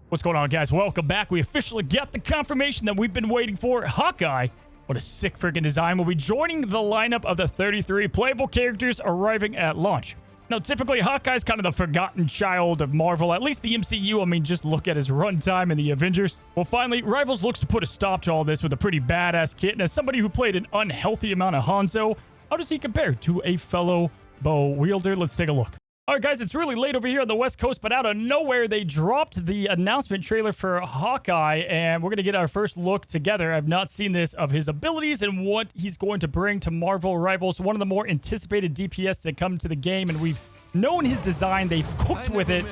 What's going on, guys? Welcome back. We officially got the confirmation that we've been waiting for. Hawkeye, what a sick freaking design, will be joining the lineup of the 33 playable characters arriving at launch. Now, typically, Hawkeye's kind of the forgotten child of Marvel, at least the MCU. I mean, just look at his runtime in the Avengers. Well, finally, Rivals looks to put a stop to all this with a pretty badass kit. And as somebody who played an unhealthy amount of Hanzo, how does he compare to a fellow bow wielder? Let's take a look. All right, guys, it's really late over here on the West Coast, but out of nowhere, they dropped the announcement trailer for Hawkeye, and we're going to get our first look together. I've not seen this, of his abilities and what he's going to bring to Marvel Rivals, one of the more anticipated DPS to come to the game, and we've known his design. They've cooked with it.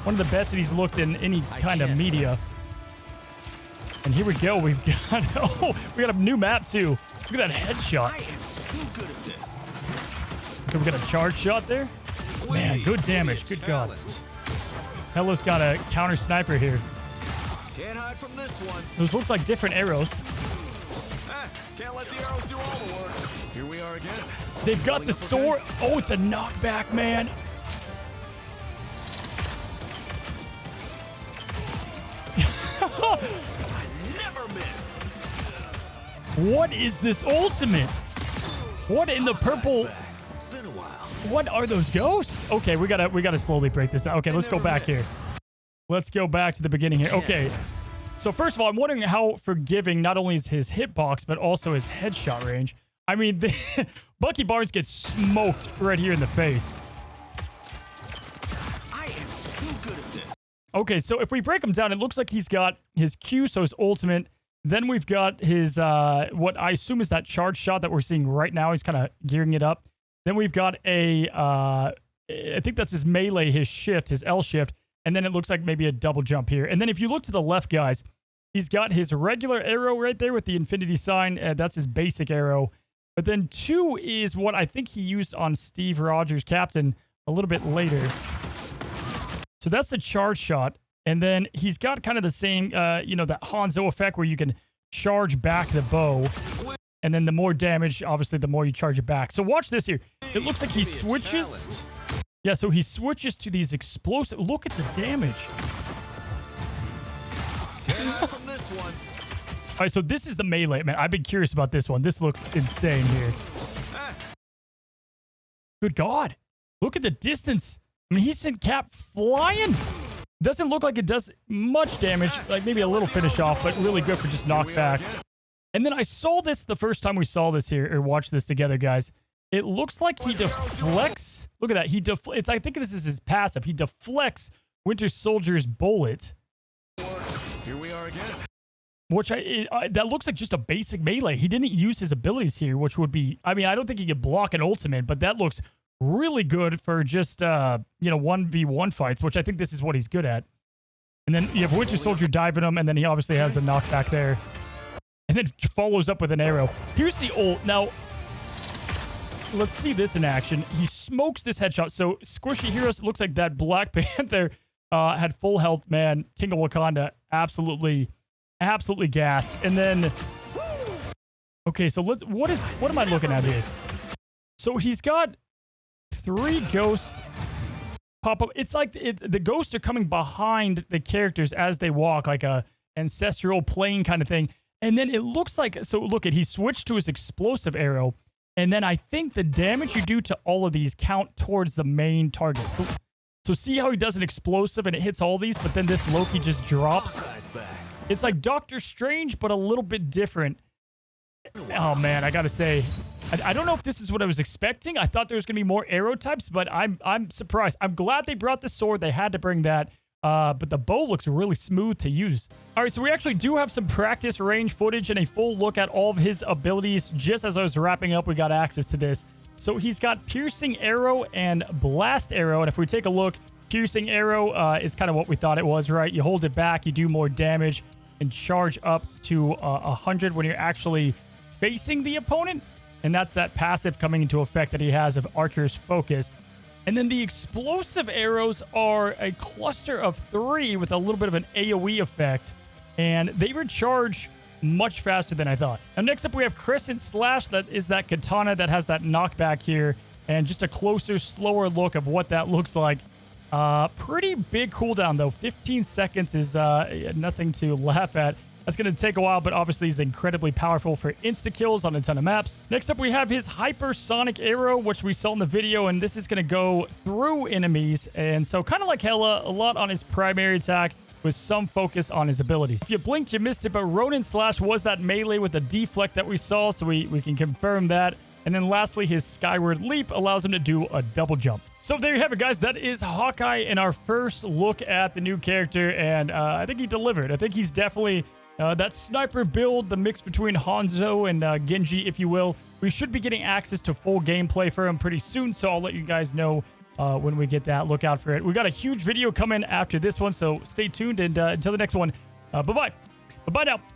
One of the best that he's looked in any kind of media. And here we go. We've got, oh, we got a new map, too. Look at that headshot. I am too good at this. Okay, we got a charge shot there. Man, good damage. Good God. Hella's got a counter sniper here. Can't hide from this one. Those looks like different arrows. Can't let the arrows do all the work. Here we are again. They've got the sword. Oh, it's a knockback, man. I never miss. What is this ultimate? What in the purple? It's been a while. What are those ghosts? Okay, we gotta slowly break this down. Okay, let's go back here. Let's go back to the beginning here. Okay, so first of all, I'm wondering how forgiving not only is his hitbox, but also his headshot range. I mean, Bucky Barnes gets smoked right here in the face. I am too good at this. Okay, so if we break him down, it looks like he's got his Q, so his ultimate. Then we've got his, what I assume is that charge shot that we're seeing right now. He's kind of gearing it up. Then we've got a, I think that's his melee, his shift, his L shift. And then it looks like maybe a double jump here. And then if you look to the left, guys, he's got his regular arrow right there with the infinity sign. That's his basic arrow. But then 2 is what I think he used on Steve Rogers' Captain a little bit later. So that's the charge shot. And then he's got kind of the same, you know, that Hanzo effect where you can charge back the bow. And then the more damage, obviously, the more you charge it back. So watch this here. It looks like he switches. Yeah, so he switches to these explosive. Look at the damage. From this one. All right, so this is the melee. Man, I've been curious about this one. This looks insane here. Good God. Look at the distance. I mean, he sent Cap flying. Doesn't look like it does much damage. Like maybe a little finish off, but really good for just knockback. And then I saw this the first time we saw this here, or watched this together, guys. It looks like he deflects. Look at that. He deflects. I think this is his passive. He deflects Winter Soldier's bullet. Here we are again. Which that looks like just a basic melee. He didn't use his abilities here, which would be, I mean, I don't think he could block an ultimate, but that looks really good for just, you know, 1v1 fights, which I think this is what he's good at. And then you have Winter Soldier diving him, and then he obviously has the knockback there. And then follows up with an arrow. Here's the ult. Now, let's see this in action. He smokes this headshot. So, Squishy Heroes, looks like that Black Panther had full health, man. King of Wakanda, absolutely gassed. And then, okay, so what am I looking at here? So, he's got 3 ghosts pop up. It's like the ghosts are coming behind the characters as they walk, like a ancestral plane kind of thing. And then it looks like, so look at, he switched to his explosive arrow. And then I think the damage you do to all of these count towards the main target. So see how he does an explosive and it hits all these, but then this Loki just drops. It's like Doctor Strange, but a little bit different. Oh man, I gotta say, I don't know if this is what I was expecting. I thought there was gonna be more arrow types, but I'm surprised. I'm glad they brought the sword. They had to bring that. But the bow looks really smooth to use. All right, so we actually do have some practice range footage and a full look at all of his abilities. Just as I was wrapping up, we got access to this. So he's got Piercing Arrow and Blast Arrow. And if we take a look, Piercing Arrow is kind of what we thought it was, right? You hold it back, you do more damage, and charge up to 100 when you're actually facing the opponent. And that's that passive coming into effect that he has of Archer's Focus. And then the explosive arrows are a cluster of 3 with a little bit of an AoE effect. And they recharge much faster than I thought. Now, next up, we have Crescent Slash. That is that katana that has that knockback here. And just a closer, slower look of what that looks like. Pretty big cooldown, though. 15 seconds is nothing to laugh at. That's going to take a while, but obviously he's incredibly powerful for insta-kills on a ton of maps. Next up, we have his hypersonic arrow, which we saw in the video, and this is going to go through enemies. And so kind of like Hela, a lot on his primary attack with some focus on his abilities. If you blinked, you missed it, but Ronin Slash was that melee with the deflect that we saw, so we can confirm that. And then lastly, his Skyward Leap allows him to do a double jump. So there you have it, guys. That is Hawkeye in our first look at the new character, and I think he delivered. I think he's definitely that sniper build, the mix between Hanzo and Genji, if you will. We should be getting access to full gameplay for him pretty soon, so I'll let you guys know when we get that. Look out for it. We got a huge video coming after this one, so stay tuned, and until the next one, bye-bye. Bye-bye now.